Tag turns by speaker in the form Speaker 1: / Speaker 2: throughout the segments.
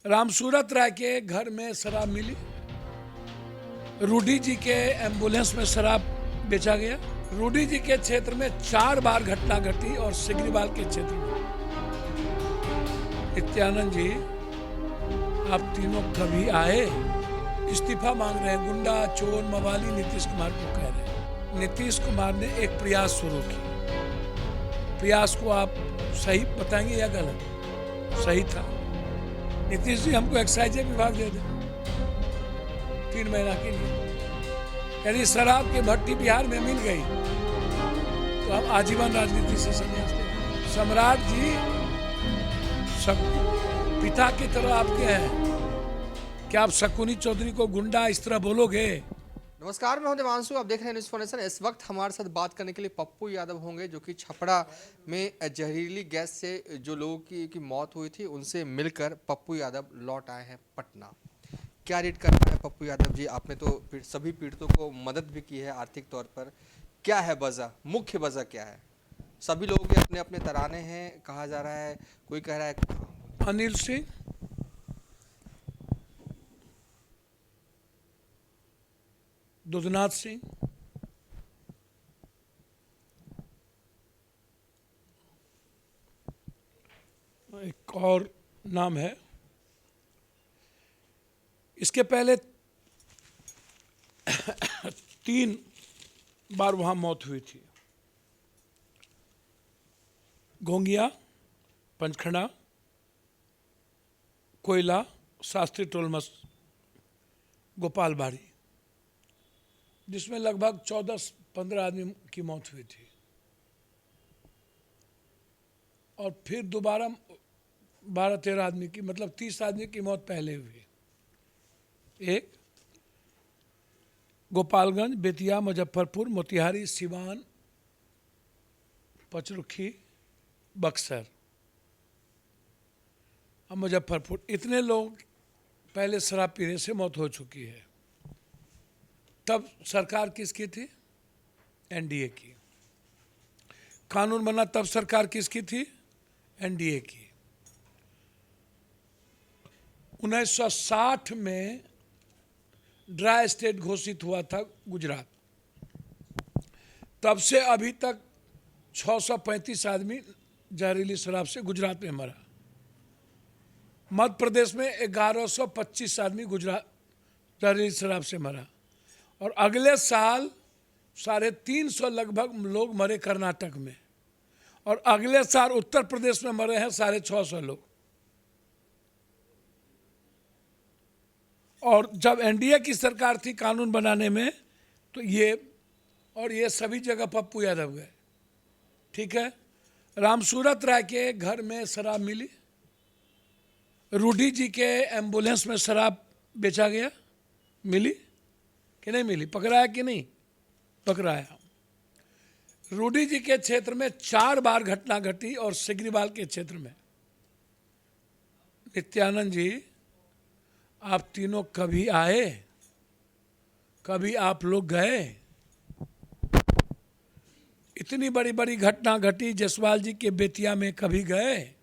Speaker 1: रामसूरत राय के घर में शराब मिली। रूडी जी के एम्बुलेंस में शराब बेचा गया। रूडी जी के क्षेत्र में 4 बार घटना घटी और सिगरीवाल के क्षेत्र में। नित्यानंद जी, आप तीनों कभी आए? इस्तीफा मांग रहे हैं। गुंडा, चोर, मवाली नीतीश कुमार को कह रहे हैं। नीतीश कुमार ने एक प्रयास शुरू किया। प्रयास को आप सही बताएंगे या गलत? सही था। नीतीश जी, हमको एक्साइज विभाग दे दें 3 महीना के लिए। यदि शराब की भट्टी बिहार में मिल गई तो हम आजीवन राजनीति से संन्यास लेंगे। सम्राट जी, पिता की तरह आपके हैं, क्या आप शकुनी चौधरी को गुंडा इस तरह बोलोगे?
Speaker 2: नमस्कार, मैं हूं देवांशु, आप देख रहे हैं न्यूज़ फॉर। इस वक्त हमारे साथ बात करने के लिए पप्पू यादव होंगे, जो कि छपरा में जहरीली गैस से जो लोगों की मौत हुई थी, उनसे मिलकर पप्पू यादव लौट आए हैं पटना। क्या रीड कर रहा है पप्पू यादव जी? आपने तो सभी पीड़ितों को मदद भी की है आर्थिक तौर पर। क्या है वजह, मुख्य वजह क्या है? सभी लोगों के अपने अपने तराने हैं, कहा जा रहा है। कोई कह रहा है
Speaker 1: अनिल सिंह, दुधनाथ सिंह, एक और नाम है। इसके पहले 3 बार वहां मौत हुई थी। गोंगिया, पंचखड़ा, कोयला, शास्त्री टोलमस, गोपाल बाड़ी, जिसमें लगभग 14-15 आदमी की मौत हुई थी। और फिर दोबारा 12-13 आदमी की, मतलब 30 आदमी की मौत पहले हुई। एक गोपालगंज, बेतिया, मुजफ्फरपुर, मोतिहारी, सिवान, पचरुखी, बक्सर और मुजफ्फरपुर। इतने लोग पहले शराब पीने से मौत हो चुकी है। तब सरकार किसकी थी? एनडीए की। कानून बना तब सरकार किसकी थी? एनडीए की। 1960 में ड्राई स्टेट घोषित हुआ था गुजरात। तब से अभी तक 635 आदमी जहरीली शराब से गुजरात में मरा। मध्य प्रदेश में 1125 आदमी गुजरात जहरीली शराब से मरा। और अगले साल 350 लगभग लोग मरे कर्नाटक में। और अगले साल उत्तर प्रदेश में मरे हैं 650 लोग। और जब एनडीए की सरकार थी कानून बनाने में, तो ये सभी जगह पप्पू यादव गए। ठीक है। रामसूरत राय के घर में शराब मिली। रूडी जी के एम्बुलेंस में शराब बेचा गया। मिली कि नहीं मिली? पकड़ाया कि नहीं पकड़ाया? रूडी जी के क्षेत्र में 4 बार घटना घटी और सिगरीवाल के क्षेत्र में। नित्यानंद जी, आप तीनों कभी आए? कभी आप लोग गए? इतनी बड़ी बड़ी घटना घटी जसवाल जी के बेतिया में, कभी गए?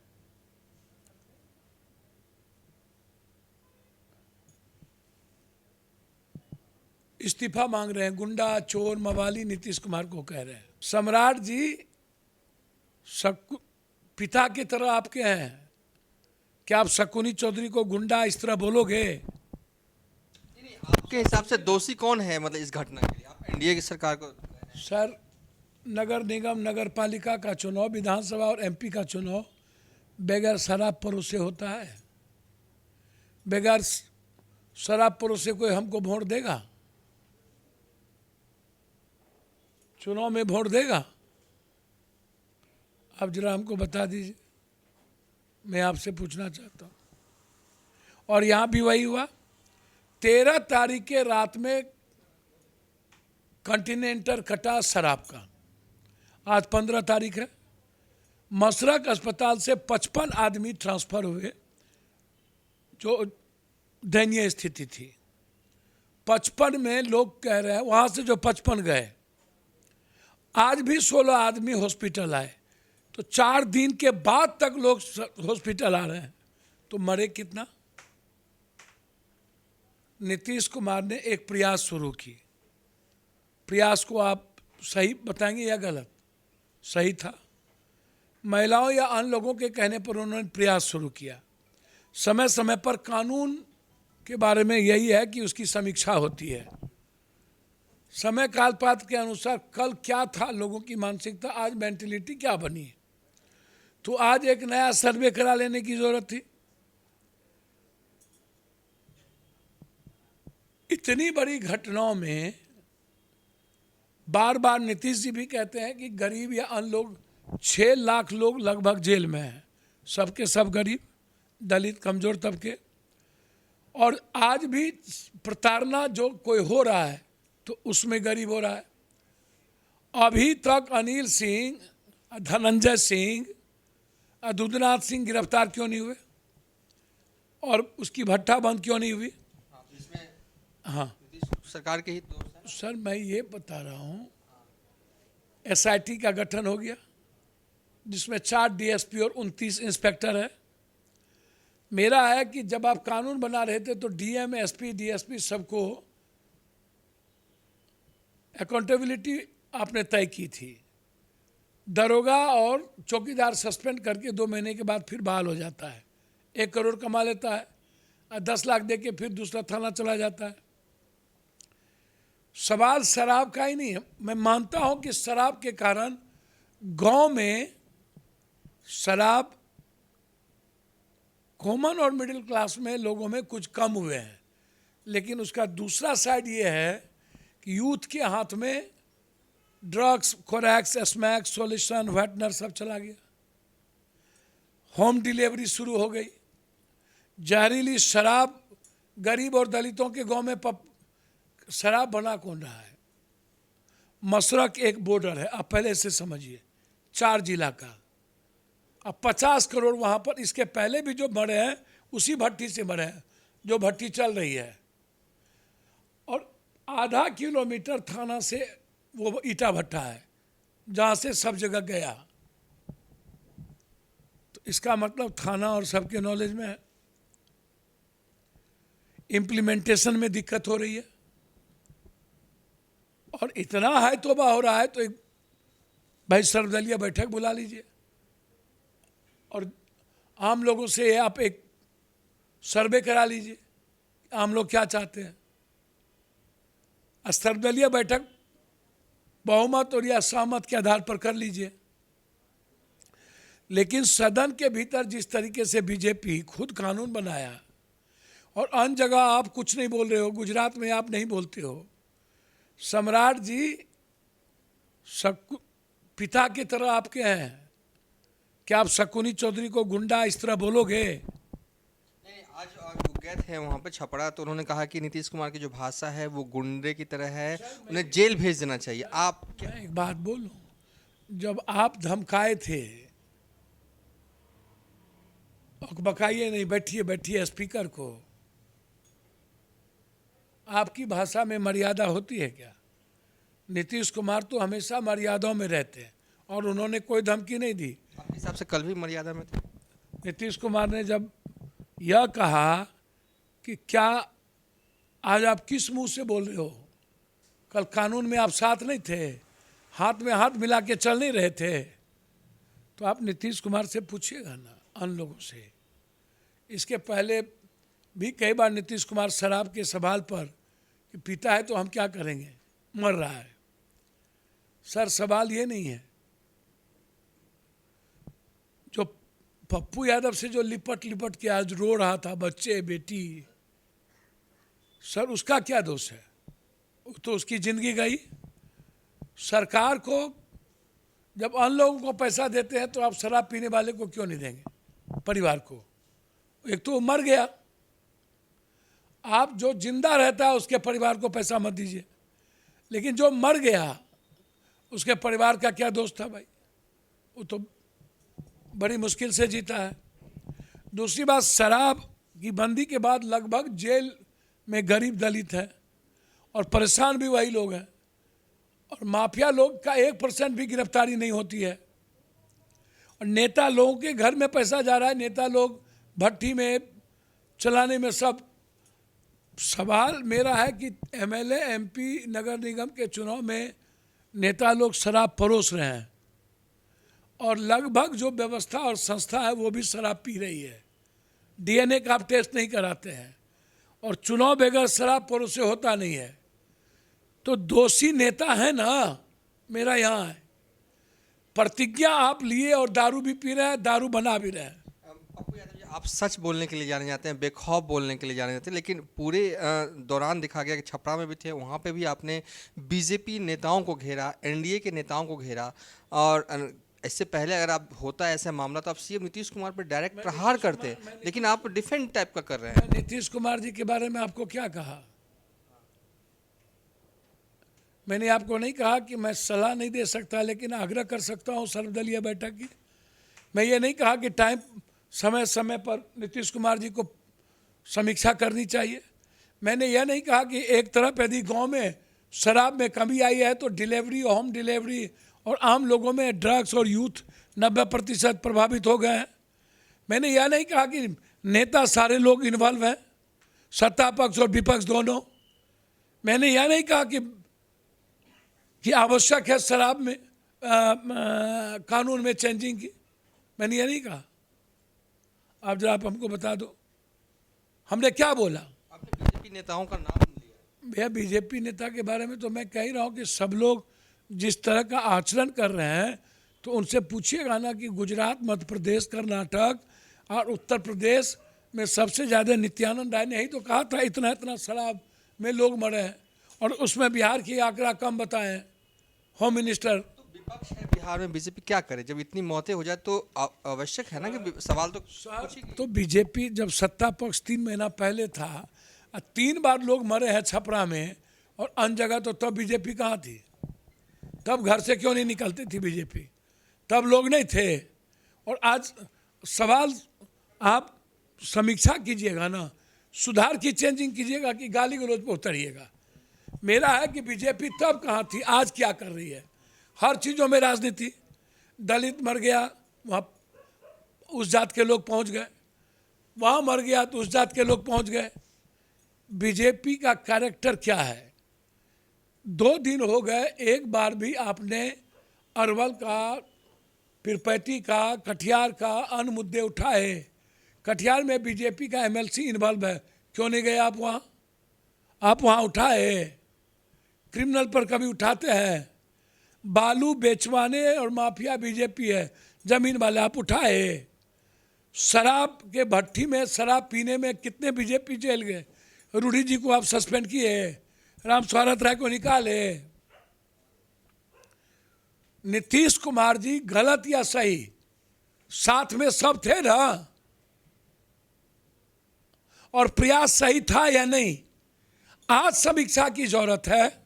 Speaker 1: इस्तीफा मांग रहे हैं। गुंडा, चोर, मवाली नीतीश कुमार को कह रहे हैं। सम्राट जी, पिता की तरह आपके हैं, क्या आप शकुनी चौधरी को गुंडा इस तरह बोलोगे?
Speaker 2: आपके हिसाब से दोषी कौन है, मतलब इस घटना के लिए? आप एनडीए की सरकार को।
Speaker 1: सर, नगर निगम, नगर पालिका का चुनाव, विधानसभा और एमपी का चुनाव बगैर शराब परोसे होता है? बगैर शराब परोसे कोई हमको वोट देगा? चुनाव में वोट देगा? आप जरा हमको बता दीजिए, मैं आपसे पूछना चाहता हूँ। और यहाँ भी वही हुआ। 13 तारीख के रात में कॉन्टिनेंटल कटा शराब का। आज 15 तारीख है। मसरक अस्पताल से 55 आदमी ट्रांसफर हुए, जो दयनीय स्थिति थी। 55 में लोग कह रहे हैं, वहां से जो 55 गए, आज भी 16 आदमी हॉस्पिटल आए। तो 4 दिन के बाद तक लोग हॉस्पिटल आ रहे हैं, तो मरे कितना? नीतीश कुमार ने एक प्रयास शुरू की। प्रयास को आप सही बताएंगे या गलत? सही था। महिलाओं या अन्य लोगों के कहने पर उन्होंने प्रयास शुरू किया। समय समय पर कानून के बारे में यही है कि उसकी समीक्षा होती है। समय काल पात्र के अनुसार कल क्या था लोगों की मानसिकता, आज मेंटेलिटी क्या बनी है, तो आज एक नया सर्वे करा लेने की जरूरत थी। इतनी बड़ी घटनाओं में बार बार नीतीश जी भी कहते हैं कि गरीब या अन्य लोग 6 लाख लोग लगभग जेल में हैं, सबके सब गरीब, दलित, कमजोर तबके। और आज भी प्रताड़ना जो कोई हो रहा है तो उसमें गरीब हो रहा है। अभी तक अनिल सिंह, धनंजय सिंह, दुधनाथ सिंह गिरफ्तार क्यों नहीं हुए और उसकी भट्टा बंद क्यों नहीं हुई?
Speaker 2: इसमें
Speaker 1: हाँ
Speaker 2: सरकार के ही दोष है।
Speaker 1: सर, मैं ये बता रहा हूँ, एसआईटी का गठन हो गया जिसमें 4 डीएसपी और 29 इंस्पेक्टर है। मेरा है कि जब आप कानून बना रहे थे तो डीएम, एसपी, डीएसपी सबको अकाउंटेबिलिटी आपने तय की थी। दरोगा और चौकीदार सस्पेंड करके 2 महीने के बाद फिर बहाल हो जाता है, 1 करोड़ कमा लेता है और 10 लाख दे के फिर दूसरा थाना चला जाता है। सवाल शराब का ही नहीं है। मैं मानता हूं कि शराब के कारण गांव में शराब कॉमन और मिडिल क्लास में लोगों में कुछ कम हुए हैं, लेकिन उसका दूसरा साइड ये है कि यूथ के हाथ में ड्रग्स, कोरैक्स, स्मैक्स, सॉल्यूशन, व्हाइटनर सब चला गया। होम डिलीवरी शुरू हो गई। जहरीली शराब गरीब और दलितों के गांव में शराब बना कौन रहा है? मशरक एक बॉर्डर है, आप पहले से समझिए, 4 जिला का। अब 50 करोड़ वहाँ पर, इसके पहले भी जो मरे हैं उसी भट्टी से मरे हैं जो भट्टी चल रही है। और आधा किलोमीटर थाना से वो ईटा भट्टा है जहाँ से सब जगह गया। तो इसका मतलब थाना और सबके नॉलेज में है। इम्प्लीमेंटेशन में दिक्कत हो रही है और इतना हाई तोबा हो रहा है तो एक भाई सर्वदलीय बैठक बुला लीजिए और आम लोगों से आप एक सर्वे करा लीजिए, आम लोग क्या चाहते हैं। सर्वदलीय बैठक बहुमत और या सहमत के आधार पर कर लीजिए। लेकिन सदन के भीतर जिस तरीके से बीजेपी खुद कानून बनाया और अन्य जगह आप कुछ नहीं बोल रहे हो, गुजरात में आप नहीं बोलते हो। सम्राट जी पिता की तरह आपके हैं, क्या आप शकुनी चौधरी को गुंडा इस तरह बोलोगे?
Speaker 2: नहीं, आज वो गए थे वहाँ पे छपरा, तो उन्होंने कहा कि नीतीश कुमार की जो भाषा है वो गुंडे की तरह है, उन्हें जेल भेज देना चाहिए। आप क्या?
Speaker 1: मैं एक बात बोलूं, जब आप धमकाए थे, बकाइए नहीं, बैठिए बैठिए स्पीकर को, आपकी भाषा में मर्यादा होती है क्या? नीतीश कुमार तो हमेशा मर्यादाओं में रहते हैं और उन्होंने कोई धमकी नहीं दी।
Speaker 2: आपके हिसाब से कल भी मर्यादा में थे?
Speaker 1: नीतीश कुमार ने जब यह कहा कि क्या आज आप किस मुंह से बोल रहे हो, कल कानून में आप साथ नहीं थे, हाथ में हाथ मिला के चल नहीं रहे थे, तो आप नीतीश कुमार से पूछिएगा ना, अन्य लोगों से। इसके पहले भी कई बार नीतीश कुमार शराब के सवाल पर कि पीता है तो हम क्या करेंगे, मर रहा है। सर, सवाल ये नहीं है। जो पप्पू यादव से जो लिपट लिपट के आज रो रहा था, बच्चे बेटी, सर उसका क्या दोष है? तो उसकी जिंदगी गई। सरकार को जब अन्य लोगों को पैसा देते हैं तो आप शराब पीने वाले को क्यों नहीं देंगे, परिवार को? एक तो वो मर गया, आप जो जिंदा रहता है उसके परिवार को पैसा मत दीजिए, लेकिन जो मर गया उसके परिवार का क्या दोष था भाई? वो तो बड़ी मुश्किल से जीता है। दूसरी बात, शराब की बंदी के बाद लगभग जेल में गरीब दलित है और परेशान भी वही लोग हैं, और माफिया लोग का 1% भी गिरफ्तारी नहीं होती है। और नेता लोगों के घर में पैसा जा रहा है, नेता लोग भट्टी में चलाने में सब सवाल मेरा है कि एमएलए एमपी नगर निगम के चुनाव में नेता लोग शराब परोस रहे हैं और लगभग जो व्यवस्था और संस्था है वो भी शराब पी रही है। डीएनए का आप टेस्ट नहीं कराते हैं और चुनाव बगैर शराब परोसे होता नहीं है। तो दोषी नेता है ना, मेरा यहाँ है। प्रतिज्ञा आप लिए और दारू भी पी रहे हैं, दारू बना भी रहे हैं।
Speaker 2: पप्पू यादव जी, आप सच बोलने के लिए जाने जाते हैं, बेखौफ बोलने के लिए जाने जाते हैं, लेकिन पूरे दौरान दिखा गया कि छपरा में भी थे, वहाँ पे भी आपने बीजेपी नेताओं को घेरा, एनडीए के नेताओं को घेरा। और इससे पहले अगर आप होता ऐसा मामला तो आप सीएम नीतीश कुमार पर डायरेक्ट प्रहार करते, लेकिन आप डिफेंड टाइप का कर रहे हैं।
Speaker 1: नीतीश कुमार जी के बारे में आपको क्या कहा? मैंने आपको नहीं कहा कि मैं सलाह नहीं दे सकता, लेकिन आग्रह कर सकता हूँ सर्वदलीय बैठक की। मैं ये नहीं कहा कि समय समय पर नीतीश कुमार जी को समीक्षा करनी चाहिए। मैंने यह नहीं कहा कि एक तरफ यदि गांव में शराब में कमी आई है तो डिलीवरी, होम डिलीवरी और आम लोगों में ड्रग्स और यूथ 90% प्रभावित हो गए हैं। मैंने यह नहीं कहा कि नेता सारे लोग इन्वॉल्व हैं, सत्ता पक्ष और विपक्ष दोनों। मैंने यह नहीं कहा कि आवश्यक है शराब में कानून में चेंजिंग की। मैंने ये नहीं कहा। आप जरा आप हमको बता दो हमने क्या बोला।
Speaker 2: आपने बीजेपी नेताओं का नाम लिया।
Speaker 1: भैया बीजेपी नेता के बारे में तो मैं कह ही रहा हूँ कि सब लोग जिस तरह का आचरण कर रहे हैं तो उनसे पूछिएगा ना कि गुजरात, मध्य प्रदेश, कर्नाटक और उत्तर प्रदेश में सबसे ज़्यादा नित्यानंद राय ने ही तो कहा था इतना इतना शराब में लोग मरे हैं, और उसमें बिहार की आंकड़ा कम बताए हैं होम मिनिस्टर।
Speaker 2: तो विपक्ष है बिहार में, बीजेपी क्या करे? जब इतनी मौतें हो जाए तो आवश्यक है ना कि सवाल तो
Speaker 1: तो बीजेपी जब सत्ता पक्ष 3 महीना पहले था, 3 बार लोग मरे हैं छपरा में और अन्य जगह, तो तब बीजेपी कहाँ थी? तब घर से क्यों नहीं निकलती थी बीजेपी? तब लोग नहीं थे। और आज सवाल आप समीक्षा कीजिएगा ना, सुधार की चेंजिंग कीजिएगा कि गाली गलौज पर उतरिएगा। मेरा है कि बीजेपी तब कहाँ थी, आज क्या कर रही है। हर चीज़ों में राजनीति। दलित मर गया, वहाँ उस जात के लोग पहुँच गए, वहाँ मर गया तो उस जात के लोग पहुँच गए। बीजेपी का कैरेक्टर क्या है? 2 दिन हो गए, एक बार भी आपने अरवल का, पीरपैंती का, कटिहार का अन्य मुद्दे उठाए। कटिहार में बीजेपी का एमएलसी इन्वॉल्व है, क्यों नहीं गए आप वहाँ? आप वहाँ उठाए। क्रिमिनल पर कभी उठाते हैं? बालू बेचवाने और माफिया बीजेपी है, जमीन वाले आप उठाए। शराब के भट्टी में शराब पीने में कितने बीजेपी जेल गए? रूढ़ी जी को आप सस्पेंड किए, राम स्वागत राय को निकाले। नीतीश कुमार जी गलत या सही, साथ में सब थे ना, और प्रयास सही था या नहीं? आज समीक्षा की जरूरत है।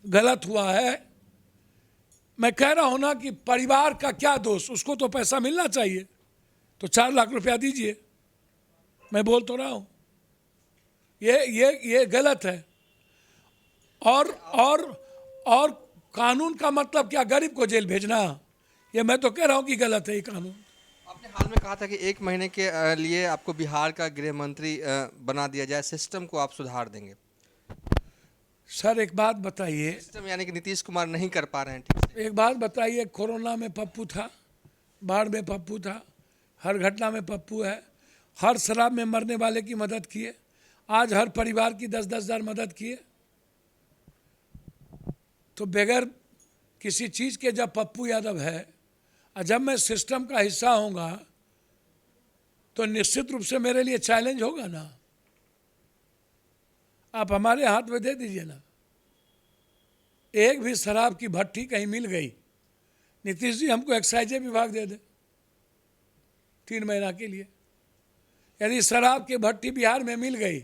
Speaker 1: गलत हुआ है। मैं कह रहा हूं ना कि परिवार का क्या दोष, उसको तो पैसा मिलना चाहिए, तो 4 लाख रुपया दीजिए। मैं बोल तो रहा हूं ये गलत है। और कानून का मतलब क्या? गरीब को जेल भेजना? ये मैं तो कह रहा हूं कि गलत है ये कानून।
Speaker 2: आपने हाल में कहा था कि 1 महीने के लिए आपको बिहार का गृह मंत्री बना दिया जाए, सिस्टम को आप सुधार देंगे।
Speaker 1: सर एक बात बताइए,
Speaker 2: सिस्टम यानी कि नीतीश कुमार नहीं कर पा रहे हैं ठीक से।
Speaker 1: एक बात बताइए, कोरोना में पप्पू था, बाढ़ में पप्पू था, हर घटना में पप्पू है, हर शराब में मरने वाले की मदद किए, आज हर परिवार की 10-10 हज़ार मदद किए। तो बगैर किसी चीज़ के जब पप्पू यादव है और जब मैं सिस्टम का हिस्सा होऊंगा तो निश्चित रूप से मेरे लिए चैलेंज होगा ना। आप हमारे हाथ में दे दीजिए ना, एक भी शराब की भट्टी कहीं मिल गई, नीतीश जी हमको एक्साइज विभाग दे दे 3 महीना के लिए। यदि शराब की भट्टी बिहार में मिल गई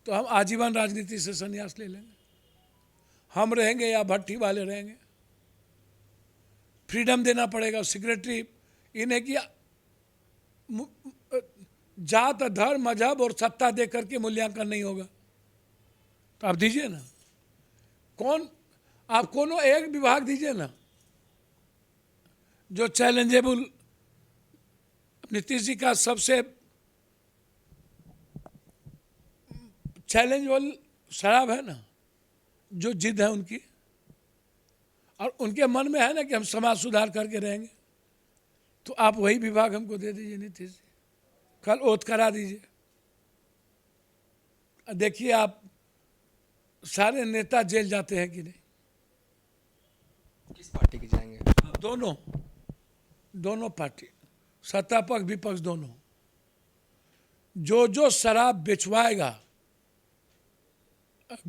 Speaker 1: तो हम आजीवन राजनीति से संन्यास ले लेंगे। हम रहेंगे या भट्टी वाले रहेंगे? फ्रीडम देना पड़ेगा। सेक्रेटरी इन्हें कि जात, धर्म, मजहब और सत्ता दे करके मूल्यांकन नहीं होगा, तो आप दीजिए ना। आप कोनो एक विभाग दीजिए ना जो चैलेंजेबल, नीतीश जी का सबसे चैलेंजेबल शराब है ना, जो जिद है उनकी, और उनके मन में है ना कि हम समाज सुधार करके रहेंगे, तो आप वही विभाग हमको दे दीजिए नीतीश जी, कल ओथ करा दीजिए। देखिए आप सारे नेता जेल जाते हैं कि नहीं?
Speaker 2: किस पार्टी के जाएंगे?
Speaker 1: दोनों पार्टी, सत्ता पक्ष विपक्ष दोनों, जो शराब बेचवाएगा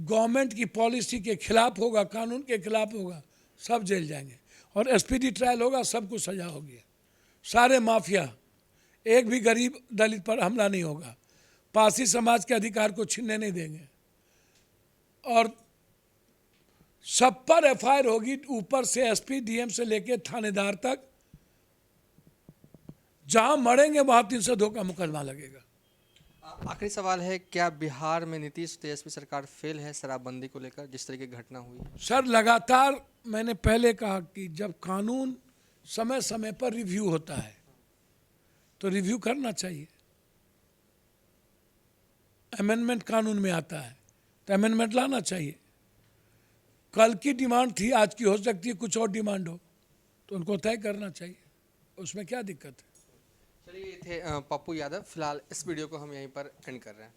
Speaker 1: गवर्नमेंट की पॉलिसी के खिलाफ होगा, कानून के खिलाफ होगा, सब जेल जाएंगे। और एसपीडी ट्रायल होगा, सबको सजा होगी। सारे माफिया, एक भी गरीब दलित पर हमला नहीं होगा, पासी समाज के अधिकार को छीनने नहीं देंगे, और सब पर एफआईआर होगी, ऊपर से एसपी डीएम से लेके थानेदार तक, जहां मरेंगे वहां 302 का मुकदमा लगेगा।
Speaker 2: आखिरी सवाल है, क्या बिहार में नीतीश तेजस्वी सरकार फेल है शराबबंदी को लेकर, जिस तरह की घटना हुई?
Speaker 1: सर लगातार मैंने पहले कहा कि जब कानून समय समय पर रिव्यू होता है तो रिव्यू करना चाहिए। अमेंडमेंट कानून में आता है तो अमेंडमेंट लाना चाहिए। कल की डिमांड थी, आज की हो सकती है कुछ और डिमांड हो, तो उनको तय करना चाहिए, उसमें क्या दिक्कत है?
Speaker 2: चलिए, ये थे पप्पू यादव। फिलहाल इस वीडियो को हम यहीं पर एंड कर रहे हैं।